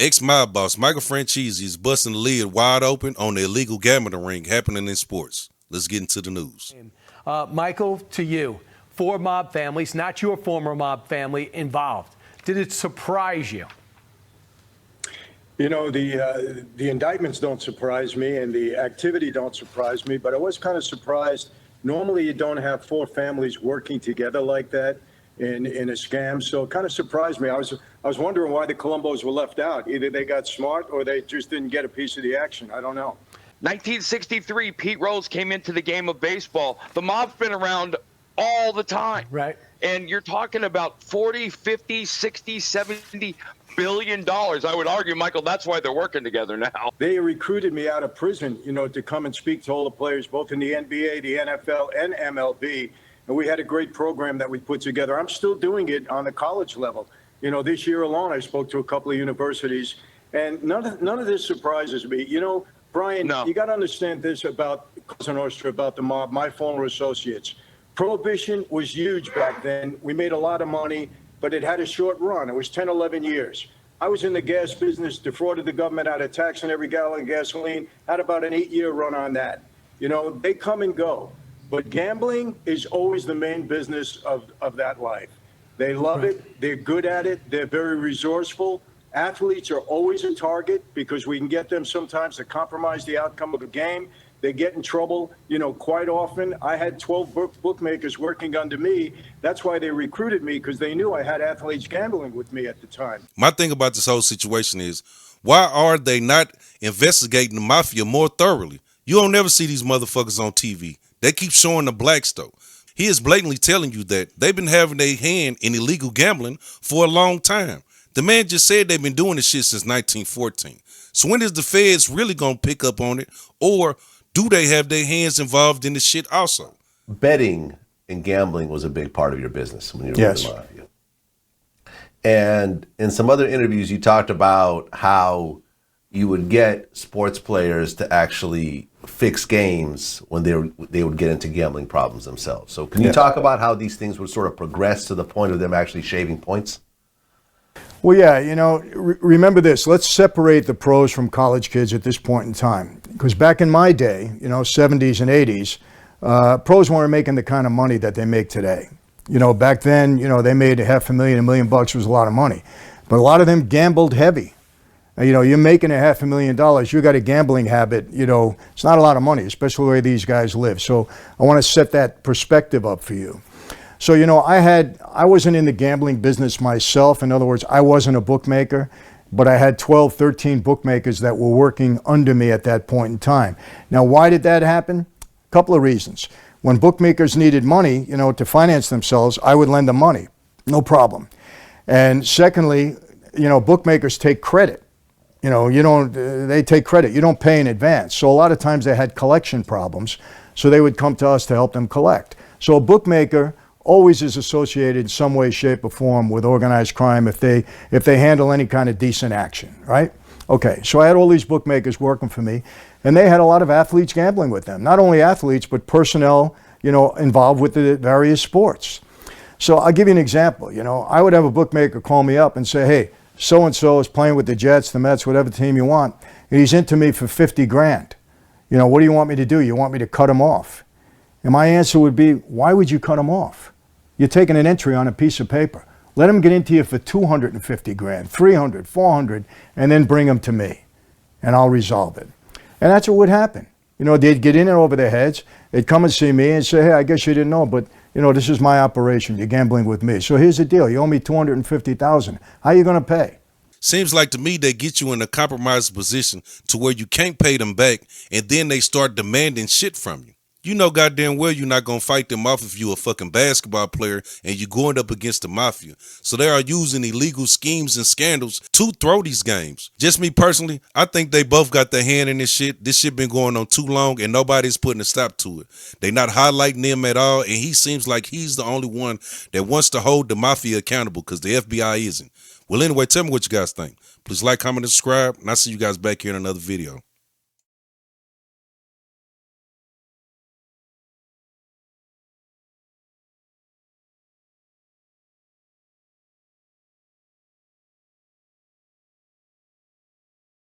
Ex-mob boss Michael Franchese is busting the lid wide open on the illegal gambling ring happening in sports. Let's get into the news. Michael, to you, 4 mob families, not your former mob family, involved. Did it surprise you? You know, the indictments don't surprise me and the activity don't surprise me, but I was kind of surprised. Normally, you don't have 4 families working together like that in a scam, so it kind of surprised me. I was wondering why the Colombos were left out. Either they got smart or they just didn't get a piece of the action. I don't know. 1963, Pete Rose came into the game of baseball. The mob's been around all the time. Right. And you're talking about 40, 50, 60, 70 billion dollars. I would argue, Michael, that's why they're working together now. They recruited me out of prison, you know, to come and speak to all the players, both in the NBA, the NFL, and MLB. And we had a great program that we put together. I'm still doing it on the college level. You know, this year alone, I spoke to a couple of universities, and none of this surprises me. You know, Brian, You got to understand this about Cosa Nostra, about the mob, my former associates. Prohibition was huge back then. We made a lot of money, but it had a short run. It was 10, 11 years. I was in the gas business, defrauded the government out of taxing every gallon of gasoline, had about an 8-year run on that. You know, they come and go. But gambling is always the main business of that life. They love it. They're good at it. They're very resourceful. Athletes are always a target because we can get them sometimes to compromise the outcome of a game. They get in trouble, you know, quite often. I had 12 bookmakers working under me. That's why they recruited me, because they knew I had athletes gambling with me at the time. My thing about this whole situation is, why are they not investigating the mafia more thoroughly? You don't never see these motherfuckers on TV. They keep showing the black stuff. He is blatantly telling you that they've been having their hand in illegal gambling for a long time. The man just said they've been doing this shit since 1914. So when is the feds really going to pick up on it? Or do they have their hands involved in this shit also? Betting and gambling was a big part of your business when you were Yes. in the mafia. And in some other interviews, you talked about how you would get sports players to actually fix games when they would get into gambling problems themselves. So can you talk about how these things would sort of progress to the point of them actually shaving points? Well, yeah, you know, remember this. Let's separate the pros from college kids at this point in time. Because back in my day, you know, 70s and 80s, pros weren't making the kind of money that they make today. You know, back then, you know, they made $500,000, $1 million was a lot of money. But a lot of them gambled heavy. You know, you're making $500,000, you got a gambling habit, you know, it's not a lot of money, especially the way these guys live. So I want to set that perspective up for you. So, you know, I wasn't in the gambling business myself. In other words, I wasn't a bookmaker, but I had 12, 13 bookmakers that were working under me at that point in time. Now, why did that happen? A couple of reasons. When bookmakers needed money, you know, to finance themselves, I would lend them money, no problem. And secondly, you know, bookmakers take credit. You know, they take credit. You don't pay in advance. So a lot of times they had collection problems. So they would come to us to help them collect. So a bookmaker always is associated in some way, shape, or form with organized crime if they handle any kind of decent action, right? Okay, so I had all these bookmakers working for me, and they had a lot of athletes gambling with them. Not only athletes, but personnel, you know, involved with the various sports. So I'll give you an example. You know, I would have a bookmaker call me up and say, hey, so-and-so is playing with the Jets, the Mets, whatever team you want, and he's into me for 50 grand. You know, what do you want me to do? You want me to cut him off? And my answer would be, why would you cut him off? You're taking an entry on a piece of paper. Let him get into you for 250 grand, 300, 400, and then bring him to me, and I'll resolve it. And that's what would happen. You know, they'd get in there over their heads. They'd come and see me and say, hey, I guess you didn't know, but you know, this is my operation. You're gambling with me. So here's the deal. You owe me $250,000. How are you going to pay? Seems like to me they get you in a compromised position to where you can't pay them back, and then they start demanding shit from you. You know goddamn well you're not going to fight them off if you're a fucking basketball player and you're going up against the mafia. So they are using illegal schemes and scandals to throw these games. Just me personally, I think they both got their hand in this shit. This shit been going on too long and nobody's putting a stop to it. They not highlighting them at all, and he seems like he's the only one that wants to hold the mafia accountable because the FBI isn't. Well, anyway, tell me what you guys think. Please like, comment, and subscribe, and I'll see you guys back here in another video.